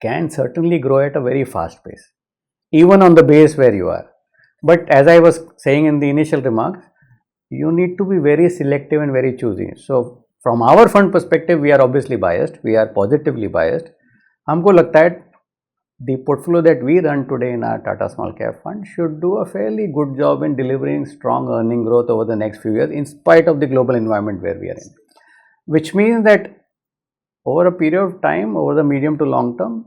can certainly grow at a very fast pace, even on the base where you are. But as I was saying in the initial remarks, you need to be very selective and very choosy. So from our fund perspective, we are obviously biased. We are positively biased. हमको लगता है the portfolio that we run today in our Tata Small Cap Fund should do a fairly good job in delivering strong earning growth over the next few years in spite of the global environment where we are in. Which means that over a period of time, over the medium to long term,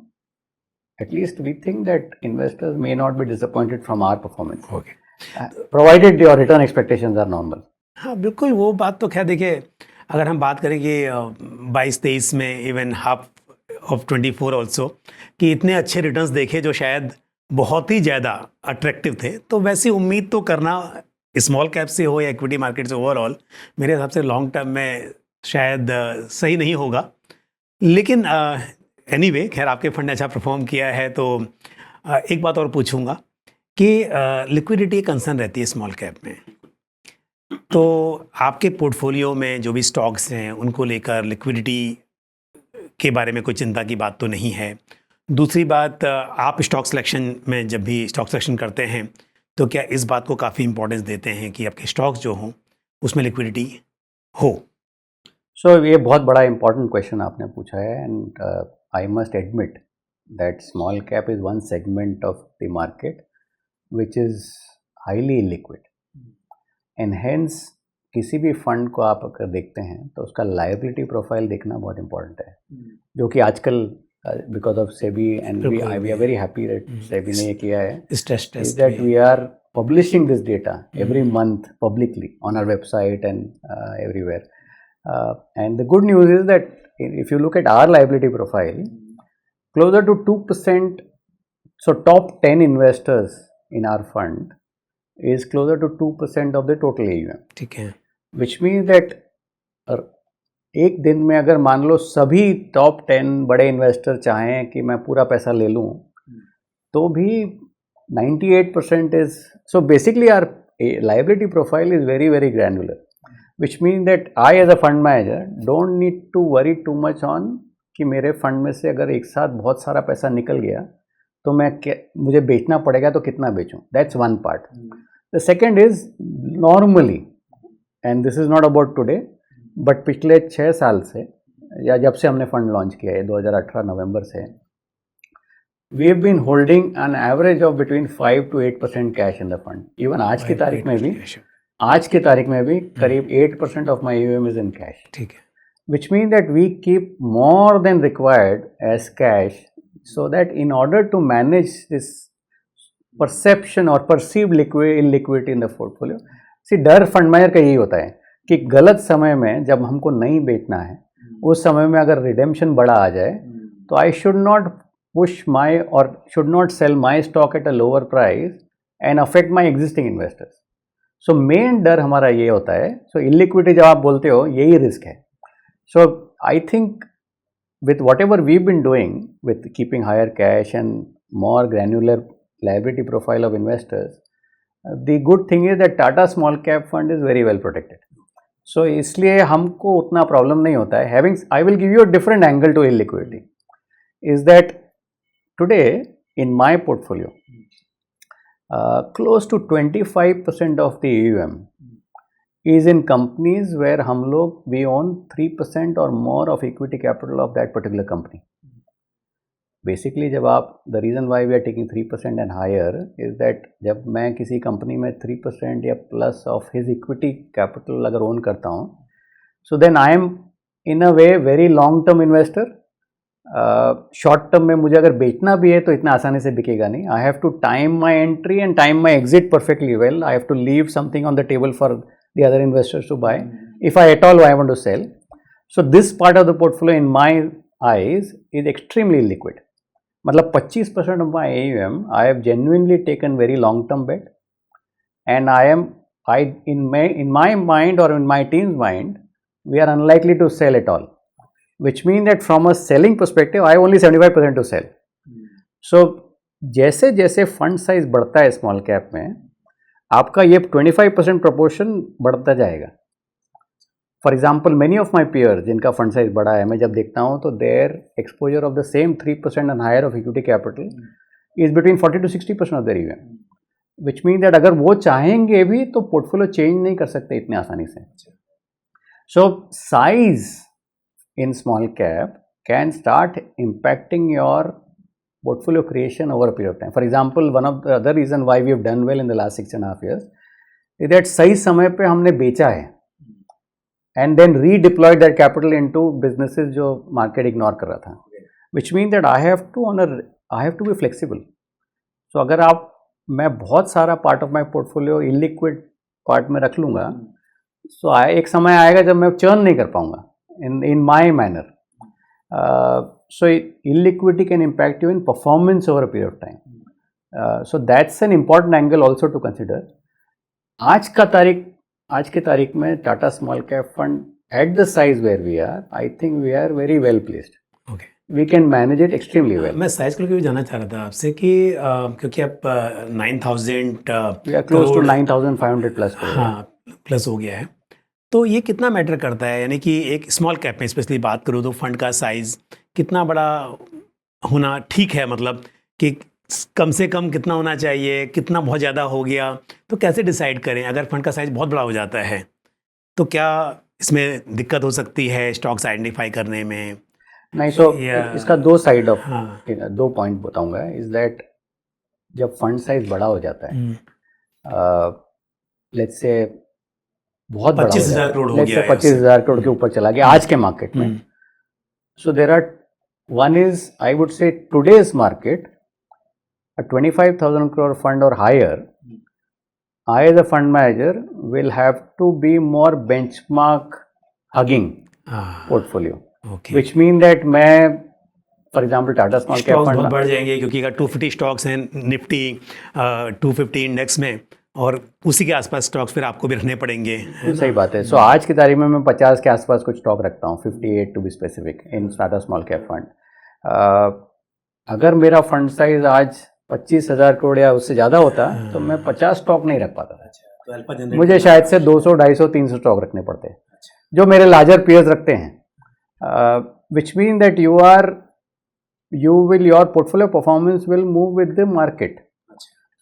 at least we think that investors may not be disappointed from our performance. Okay. Provided your return expectations are normal. हाँ बिल्कुल, वो बात तो खैर देखिए अगर हम बात करें कि 22-23 में इवन हाफ ऑफ 24 ऑल्सो कि इतने अच्छे रिटर्न्स देखे जो शायद बहुत ही ज़्यादा अट्रैक्टिव थे, तो वैसी उम्मीद तो करना स्मॉल कैप से हो या इक्विटी मार्केट से ओवरऑल मेरे हिसाब से लॉन्ग टर्म में शायद सही नहीं होगा। लेकिन एनीवे खैर आपके फंड ने अच्छा परफॉर्म किया है, तो एक बात और पूछूंगा कि लिक्विडिटी कंसर्न रहती है स्मॉल कैप में, तो आपके पोर्टफोलियो में जो भी स्टॉक्स हैं उनको लेकर लिक्विडिटी के बारे में कोई चिंता की बात तो नहीं है। दूसरी बात, आप स्टॉक सिलेक्शन में जब भी स्टॉक सिलेक्शन करते हैं तो क्या इस बात को काफ़ी इंपॉर्टेंस देते हैं कि आपके स्टॉक्स जो हों उसमें लिक्विडिटी हो? सो ये बहुत बड़ा इंपॉर्टेंट क्वेश्चन आपने पूछा है, and I must admit that small cap is one segment of the market which is highly illiquid, and hence किसी भी फंड को आप अगर देखते हैं तो उसका लायबिलिटी प्रोफाइल देखना बहुत इंपॉर्टेंट है, जो कि आजकल because of SEBI and we are very happy that SEBI ने ये किया है, stress test that we are publishing this data every month publicly on our website and everywhere. And the good news is that if you look at our liability profile, closer to 2%, so top 10 investors in our fund is closer to 2% of the total AUM. ठीक है, which means that एक दिन में अगर मान लो सभी top 10 बड़े investor चाहें कि मैं पूरा पैसा ले लूँ, तो भी 98% is, so basically our liability profile is very very granular, which means that I as a fund manager don't need to worry too much on कि मेरे फंड में से अगर एक साथ बहुत सारा पैसा निकल गया तो मुझे बेचना पड़ेगा, तो कितना बेचूं, that's one part. The second is normally, and this is not about today, but पिछले 6 साल से या जब से हमने फंड लॉन्च किया है 2018 नवंबर से, we have been holding an average of between 5 to 8% cash in the fund. Even आज की तारीख में भी करीब 8% of my AUM is in cash. ठीक है, which means that we keep more than required as cash, so that in order to manage this perception or perceived illiquidity in the portfolio, see डर fund manager का यही होता है कि गलत समय में जब हमको नहीं बेचना है, उस समय में अगर रिडेम्पशन बड़ा आ जाए तो I should not push my or should not sell my stock at a lower price and affect my existing investors. So main डर हमारा ये होता है. So illiquidity जब आप बोलते हो यही रिस्क है. So I think with whatever we've been doing with keeping higher cash and more granular liability profile of investors, the good thing is that Tata Small Cap Fund is very well protected. So इसलिए हमको उतना problem नहीं होता है. Having, I will give you a different angle to illiquidity. Is that today in my portfolio, close to 25% of the AUM is in companies where हम लोग we own 3% or more of equity capital of that particular company. Basically जब आप the reason why we are taking 3% and higher is that जब मैं किसी company में 3% या plus of his equity capital अगर own करता हूँ, so then I am in a way very long term investor. Short term में मुझे अगर बेचना भी है तो इतना आसानी से बिकेगा नहीं. I have to time my entry and time my exit perfectly well. I have to leave something on the table for the other investors to buy if I at all I want to sell. So this part of the portfolio in my eyes is extremely liquid. मतलब 25% of my AUM I have genuinely taken very long term bet, and in my mind or in my team's mind we are unlikely to sell at all, which means that from a selling perspective I have only 75% to sell. So जैसे जैसे fund size बढ़ता है small cap में, आपका ये 25% proportion बढ़ता जाएगा. For example many of my peers जिनका फंड साइज बड़ा है, मैं जब देखता हूँ तो their exposure of the same 3% and higher of equity capital is between 40 to 60% of their AUM, which mean that अगर वो चाहेंगे भी तो पोर्टफोलियो चेंज नहीं कर सकते इतने आसानी से. सो size in small cap can start impacting your portfolio creation over a period of time. For example, one of the other reason why we have done well in the last 6.5 years is that सही समय पे हमने बेचा है and then redeployed that capital into businesses जो market ignore कर रहा था, which means that I have to be flexible. So अगर मैं बहुत सारा part of my portfolio illiquid part में रख लूँगा सो एक समय आएगा जब मैं चर्न नहीं कर पाऊंगा in my manner. So illiquidity can impact you in performance over a period of time. So that's an important angle also to consider. आज के तारीख में Tata small cap fund at the size where we are, I think we are very well placed. Okay, we can manage it extremely well. मैं size को भी जानना चाह रहा था आपसे कि क्योंकि आप 9,000 we are close to 9,500 plus. हाँ, प्लस हो गया है. तो ये कितना मैटर करता है, यानी कि एक स्मॉल कैप में स्पेशली बात करूँ तो फंड का साइज़ कितना बड़ा होना ठीक है, मतलब कि कम से कम कितना होना चाहिए, कितना बहुत ज़्यादा हो गया, तो कैसे डिसाइड करें? अगर फंड का साइज़ बहुत बड़ा हो जाता है तो क्या इसमें दिक्कत हो सकती है स्टॉक्स आइडेंटिफाई करने में? नहीं, तो इसका दो साइड ऑफ, दो पॉइंट बताऊंगा. इज दैट जब फंड साइज बड़ा हो जाता है, लेट्स से बहुत 25,000 करोड़ हो गया, 25,000 करोड़ के ऊपर चला गया आज के मार्केट में. So there are, one is I would say today's market, a 25,000 crore fund or higher, I as a fund manager will have to be more benchmark hugging portfolio, which mean that मैं for example Tata small cap fund बहुत बढ़ जाएंगे क्योंकि अगर 250 stocks हैं Nifty 250 index में, और उसी के आसपास स्टॉक्स फिर आपको भी रखने पड़ेंगे. सही बात है. सो आज की तारीख में मैं 50 के आसपास कुछ स्टॉक रखता हूँ, 58 to be specific in Tata small cap fund. अगर मेरा फंड साइज आज 25,000 करोड़ या उससे ज़्यादा होता तो मैं 50 स्टॉक नहीं रख पाता था. मुझे शायद से 200, 250, 300 स्टॉक रखने पड़ते हैं, जो मेरे लार्जर पीयर्स रखते हैं. विच mean that your portfolio performance will move with the market.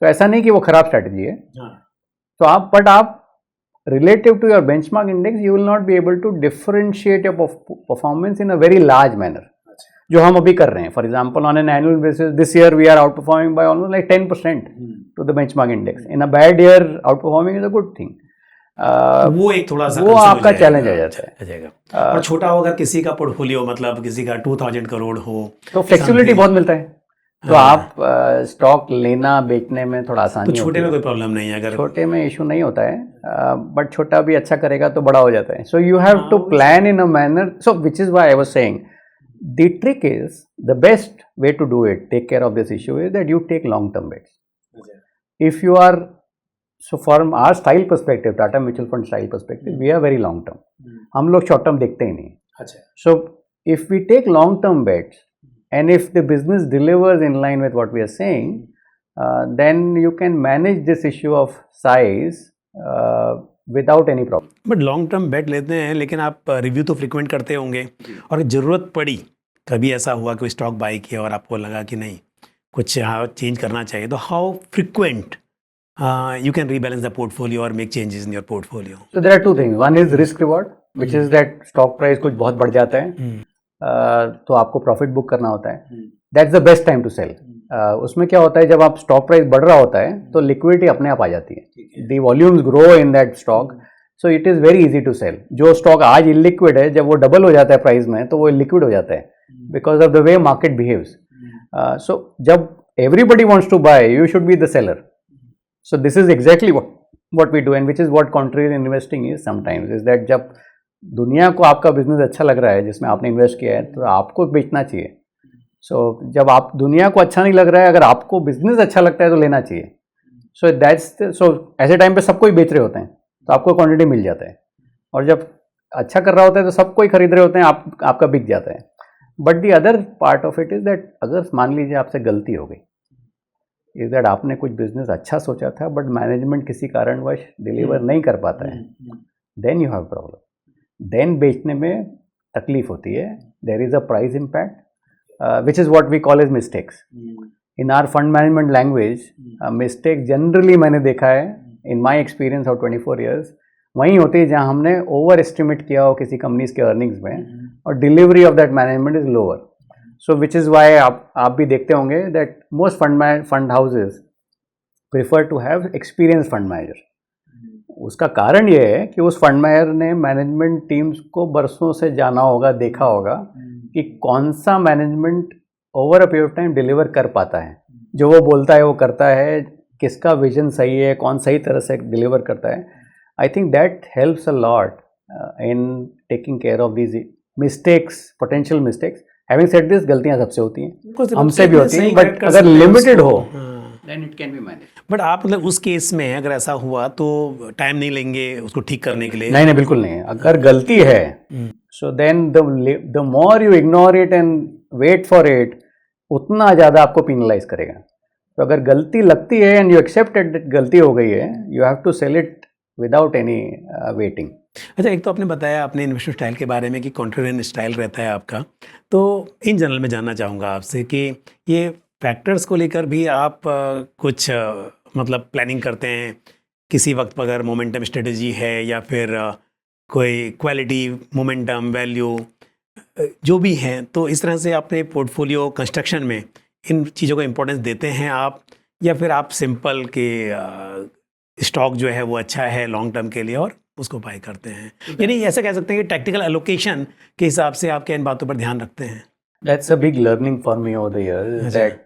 तो ऐसा नहीं कि वो खराब स्ट्रैटेजी है. तो आप relative to your benchmark index you will not be able to differentiate your performance in a very large manner, जो हम अभी कर रहे हैं. For example on an annual basis this year we are outperforming by almost like 10% to the benchmark index. In a bad year outperforming is a good thing. वो एक थोड़ा सा वो आपका चैलेंज आ जाता है. और छोटा हो अगर किसी का पोर्टफोलियो, मतलब किसी का 2,000 करोड़ हो, तो फ्लेक्सिबिलिटी बहुत मिलता है. तो आप स्टॉक लेना बेचने में थोड़ा आसानी. तो छोटे में कोई प्रॉब्लम नहीं है, अगर छोटे में इशू नहीं होता है, बट छोटा भी अच्छा करेगा तो बड़ा हो जाता है. So you have to plan in a manner. So which is why I was saying the trick is, the best way to do it, take care of this issue, is that you take long term bets. If you are, so from our style perspective, Tata Mutual Fund style perspective, we are very long term. हम लोग short term देखते ही नहीं. So if we take long term bets and if the business delivers in line with what we are saying, then you can manage this issue of size without any problem. But long term bet लेते हैं, लेकिन आप review तो frequent करते होंगे, और ज़रूरत पड़ी, कभी ऐसा हुआ कि स्टॉक बाय किया और आपको लगा कि नहीं कुछ चेंज करना चाहिए, तो how frequent you can rebalance the portfolio or make changes in your portfolio? So there are two things. One is risk reward, which is that stock price कुछ बहुत बढ़ जाता है, तो आपको प्रॉफिट बुक करना होता है. That's the best time to sell. उसमें क्या होता है, जब आप स्टॉक प्राइस बढ़ रहा होता है तो लिक्विडिटी अपने आप आ जाती है. The volumes grow in that stock, so it is very easy to sell. जो स्टॉक आज इलिक्विड है, जब वो डबल हो जाता है प्राइस में तो वो लिक्विड हो जाता है, because of the way market behaves. So जब everybody wants to buy, you should be the seller. So this is exactly what we do, and which is what contrary investing is sometimes, is that जब दुनिया को आपका business अच्छा लग रहा है जिसमें आपने इन्वेस्ट किया है, तो आपको बेचना चाहिए. जब आप दुनिया को अच्छा नहीं लग रहा है, अगर आपको बिजनेस अच्छा लगता है तो लेना चाहिए. ऐसे टाइम पे सबको ही बेच रहे होते हैं तो आपको क्वांटिटी मिल जाता है, और जब अच्छा कर रहा होता है तो सबको ही खरीद रहे होते हैं, आपका बिक जाता है. But the other part of it is that अगर मान लीजिए आपसे गलती हो गई, इज दैट आपने कुछ बिजनेस अच्छा सोचा था बट मैनेजमेंट किसी कारणवश डिलीवर नहीं कर पाता है, then you have problem. Then बेचने में तकलीफ होती है. There is a price impact, which is what we call as mistakes. In our fund management language, mistake generally मैंने देखा है in my experience of 24 years, वहीं होती है जहाँ हमने ओवर एस्टिमेट किया हो किसी कंपनीज के अर्निंग्स में, और delivery of that management is lower. So which is why आप भी देखते होंगे that most fund houses prefer to have experience fund manager. उसका कारण ये है कि उस फंड मैनेजर ने मैनेजमेंट टीम्स को बरसों से जाना होगा, देखा होगा कि कौन सा management over a period of time deliver कर पाता है, जो वो बोलता है वो करता है, किसका विजन सही है, कौन सही तरह से डिलीवर करता है. I think that helps a lot in taking care of these mistakes, potential mistakes. Having said this, गलतियां सबसे होती हैं, हमसे भी होती हैं, बट अगर लिमिटेड हो then it can be managed. But आप मतलब उस केस में अगर ऐसा हुआ तो टाइम नहीं लेंगे उसको ठीक करने के लिए? नहीं नहीं, बिल्कुल नहीं. अगर गलती है so then the more you ignore it and wait for it, उतना ज़्यादा आपको penalize करेगा. तो अगर गलती लगती है and you accept that गलती हो गई है, you have to sell it without any waiting. अच्छा, एक तो आपने बताया अपने इन्वेस्टमेंट स्टाइल के बारे में कि कॉन्ट्रेरियन स्टाइल रहता है आपका, तो इन जनरल में जानना चाहूँगा आपसे कि ये फैक्टर्स को लेकर भी आप कुछ मतलब प्लानिंग करते हैं किसी वक्त पर, अगर मोमेंटम स्ट्रेटजी है या फिर कोई क्वालिटी, मोमेंटम, वैल्यू जो भी हैं, तो इस तरह से अपने पोर्टफोलियो कंस्ट्रक्शन में इन चीज़ों को इम्पोर्टेंस देते हैं आप, या फिर आप सिंपल के स्टॉक जो है वो अच्छा है लॉन्ग टर्म के लिए और उसको बाय करते हैं? यानी ऐसा कह सकते हैं कि टैक्टिकल एलोकेशन के हिसाब से आप क्या इन बातों पर ध्यान रखते हैं? That's a big learning for me over the years that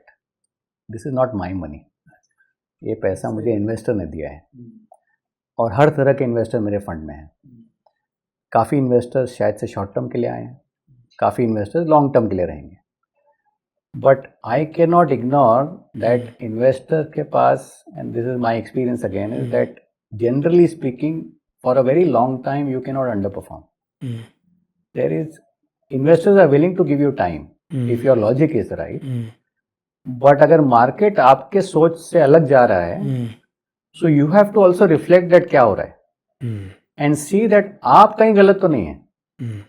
this is not my money. ये पैसा मुझे इन्वेस्टर ने दिया है और हर तरह के इन्वेस्टर मेरे फंड में हैं. काफ़ी इन्वेस्टर्स शायद से शॉर्ट टर्म के लिए आए हैं, काफ़ी इन्वेस्टर्स लॉन्ग टर्म के लिए रहेंगे. But I can not ignore that investor के पास, and this is my experience again, is that generally speaking for a very long time you cannot underperform. There is, investors are willing to give you time if your logic is right. But अगर market आपके सोच से अलग जा रहा है, so you have to also reflect that क्या हो रहा है and see that आप कहीं गलत तो नहीं है.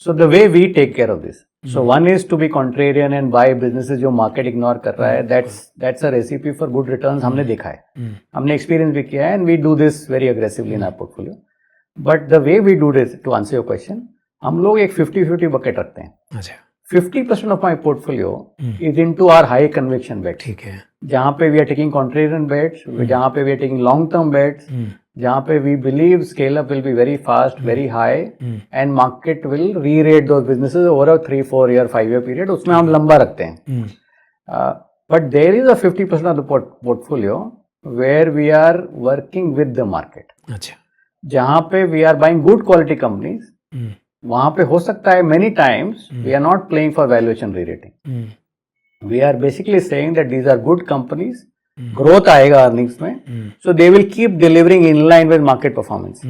So the way we take care of this, so one is to be contrarian and buy businesses जो मार्केट इग्नोर कर रहा है. That's a recipe for good returns. हमने देखा है, हमने एक्सपीरियंस भी किया है, and we do this very aggressively in our portfolio. But the way we do this, to answer your question, हम लोग एक 50-50 बकेट रखते हैं. अच्छा. 50% of my portfolio is into our high conviction bets. ठीक है. जहाँ पे we are taking contrarian bets, जहाँ पे we are taking long term bets, जहाँ पे we believe scale up will be very fast, very high, and market will re-rate those businesses over a 3-4 year, 5 year period. उसमें हम लंबा रखते हैं. But there is a 50% of the portfolio where we are working with the market. अच्छा. जहाँ पे we are buying good quality companies, वहाँ पे हो सकता है many times we are not playing for valuation re-rating. We are basically saying that these are good companies, growth आएगा earnings में, so they will keep delivering in line with market performance.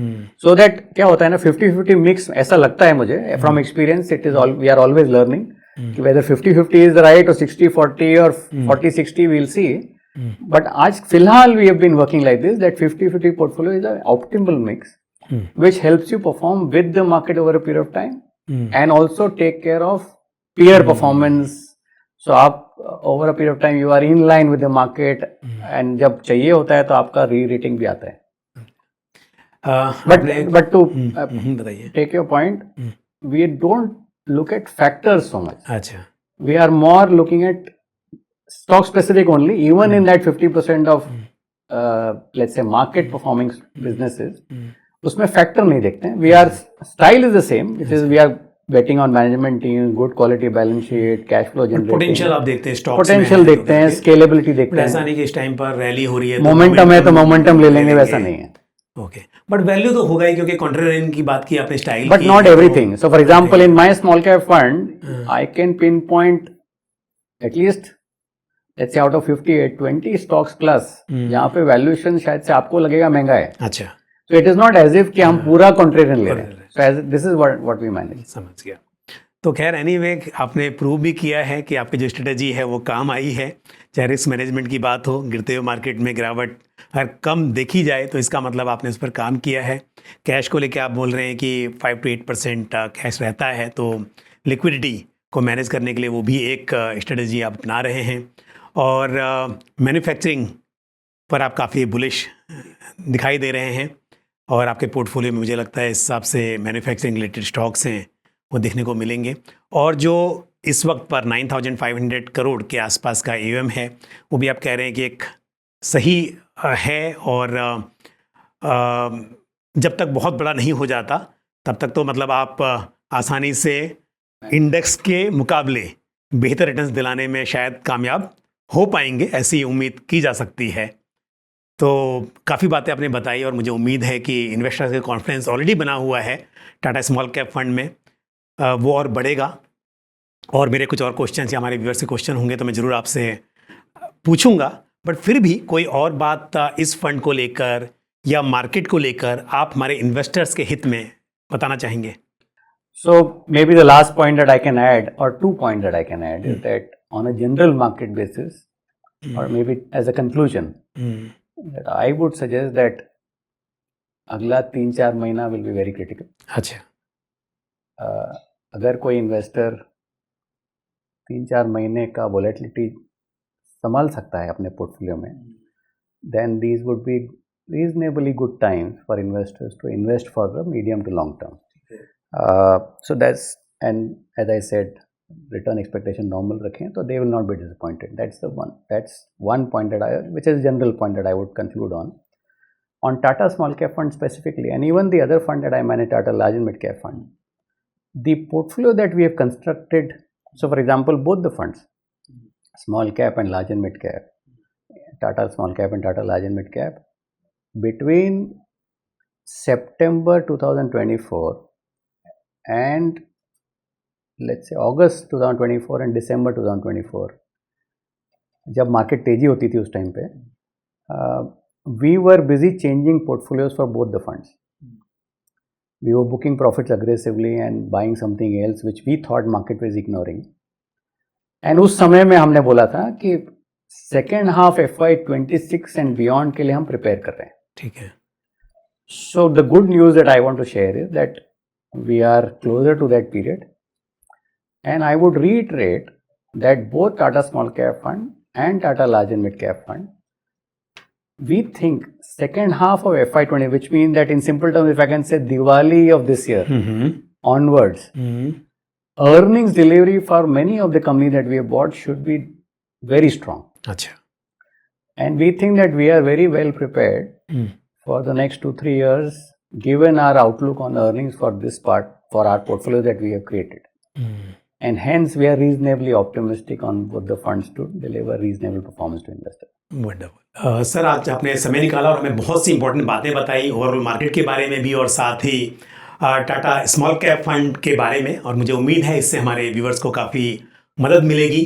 So that क्या होता है ना, 50-50 mix ऐसा लगता है मुझे, from experience it is all, we are always learning कि whether 50-50 is the right or 60-40 or 40-60 we'll see. But आज फिलहाल we have been working like this, that 50-50 portfolio is an optimal mix which helps you perform with the market over a period of time and also take care of peer performance. So आप over a period of time you are in line with the market and जब चाहिए होता है तो आपका re-rating भी आता है. But to take your point, we don't look at factors so much. अच्छा. We are more looking at stock specific only, even in that 50% of let's say market performing businesses. उसमें फैक्टर नहीं देखते हैं. We are, style is the same, which is we are betting on management teams, good quality balance sheet, cash flow generating. Potential आप देखते हैं stocks में, potential देखते हैं, स्केलेबिलिटी देखते हैं. ऐसा नहीं कि इस टाइम पर रैली हो रही है, मोमेंटम है तो मोमेंटम ले लेंगे, वैसा नहीं है. ओके. बट वैल्यू तो होगा ही, क्योंकि कॉन्ट्रेरियन की बात की आपने, style. But not everything. So for example in my small cap fund I can pin point at least let's say out of 20 stocks plus जहाँ पे वैल्यूएशन शायद से आपको लगेगा महंगा है. अच्छा. So it is not as if कि हम पूरा contrarian ले रहे हैं. So as this is what we manage. समझ गया. तो खैर एनीवे आपने प्रूव भी किया है कि आपकी जो स्ट्रेटजी है वो काम आई है. चाहे रिस्क मैनेजमेंट की बात हो, गिरते हुए मार्केट में गिरावट अगर कम देखी जाए तो इसका मतलब आपने उस पर काम किया है. कैश को लेकर आप बोल रहे हैं कि 5 to 8% कैश रहता है, तो लिक्विडिटी को मैनेज करने के लिए वो भी एक स्ट्रेटजी आप अपना रहे हैं. और मैन्युफैक्चरिंग पर आप काफ़ी बुलिश दिखाई दे रहे हैं और आपके पोर्टफोलियो में मुझे लगता है इस हिसाब से मैन्युफैक्चरिंग रिलेटेड स्टॉक्स हैं वो देखने को मिलेंगे. और जो इस वक्त पर 9,500 करोड़ के आसपास का AUM है, वो भी आप कह रहे हैं कि एक सही है, और जब तक बहुत बड़ा नहीं हो जाता तब तक तो मतलब आप आसानी से इंडेक्स के मुकाबले बेहतर रिटर्न्स दिलाने में शायद कामयाब हो पाएंगे, ऐसी उम्मीद की जा सकती है. तो काफ़ी बातें आपने बताई और मुझे उम्मीद है कि इन्वेस्टर्स का कॉन्फिडेंस ऑलरेडी बना हुआ है टाटा स्मॉल कैप फंड में, वो और बढ़ेगा। और मेरे कुछ और क्वेश्चन या हमारे व्यूअर्स के क्वेश्चन होंगे तो मैं ज़रूर आपसे पूछूंगा, बट फिर भी कोई और बात इस फंड को लेकर या मार्केट को लेकर आप हमारे इन्वेस्टर्स के हित में बताना चाहेंगे? So maybe the last point that I can add, or 2 points that I can add, is that on a general market basis, or maybe as a conclusion, that I would suggest that अगला 3-4 महीना will be very critical. अच्छा, अगर कोई investor 3-4 महीने का volatility संभाल सकता है अपने पोर्टफोलियो में, then these would be reasonably good times for investors to invest for the medium to long term. So that's, and as I said, return expectation normal रखें तो they will not be disappointed. That's one point that which is a general point that I would conclude on. On Tata Small Cap Fund specifically, and even the other fund that I manage, Tata Large and Mid Cap Fund, the portfolio that we have constructed, so for example, both the funds, Small Cap and Large and Mid Cap, Tata Small Cap and Tata Large and Mid Cap, between September 2024 and let's say August 2024 and December 2024, जब market तेजी होती थी उस time पे, we were busy changing portfolios for both the funds. We were booking profits aggressively and buying something else which we thought market was ignoring. And उस समय में हमने बोला था कि second half FY26 and beyond के लिए हम prepare कर रहे हैं. ठीक है. So the good news that I want to share is that we are closer to that period, and I would reiterate that both Tata Small Cap Fund and Tata Large and Mid Cap Fund, we think second half of FY20, which means that in simple terms, if I can say Diwali of this year onwards, earnings delivery for many of the companies that we have bought should be very strong. अच्छा. And we think that we are very well prepared for the next 2-3 years, given our outlook on earnings for this part, for our portfolio that we have created. And hence we are reasonably optimistic on both the funds to deliver reasonable performance to investors. Wonderful. Sir, आज आपने समय निकाला और हमें बहुत सी important बातें बताई overall market के बारे में भी और साथ ही टाटा स्मॉल कैप फंड के बारे में, और मुझे उम्मीद है इससे हमारे व्यूअर्स को काफ़ी मदद मिलेगी.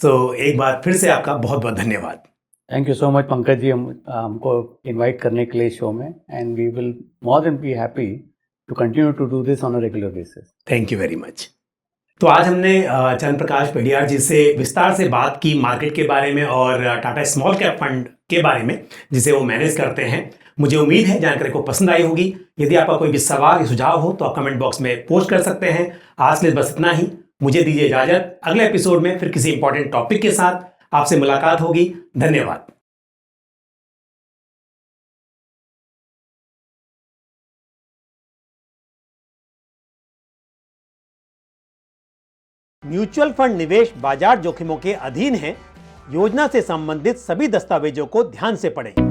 तो एक बार फिर से आपका बहुत बहुत धन्यवाद. Thank you so much Pankaj ji, हमको इनवाइट करने के लिए शो में, and we will more than be happy to continue to do this on a regular basis. Thank you very much. तो आज हमने चंद्र प्रकाश पेडियार जी से विस्तार से बात की मार्केट के बारे में और टाटा स्मॉल कैप फंड के बारे में जिसे वो मैनेज करते हैं. मुझे उम्मीद है जानकारी को पसंद आई होगी. यदि आपका कोई भी सवाल या सुझाव हो तो आप कमेंट बॉक्स में पोस्ट कर सकते हैं. आज के लिए बस इतना ही. मुझे दीजिए इजाजत. अगले एपिसोड में फिर किसी इंपॉर्टेंट टॉपिक के साथ आपसे मुलाकात होगी. धन्यवाद. म्यूचुअल फंड निवेश बाजार जोखिमों के अधीन है. योजना से संबंधित सभी दस्तावेजों को ध्यान से पढ़ें.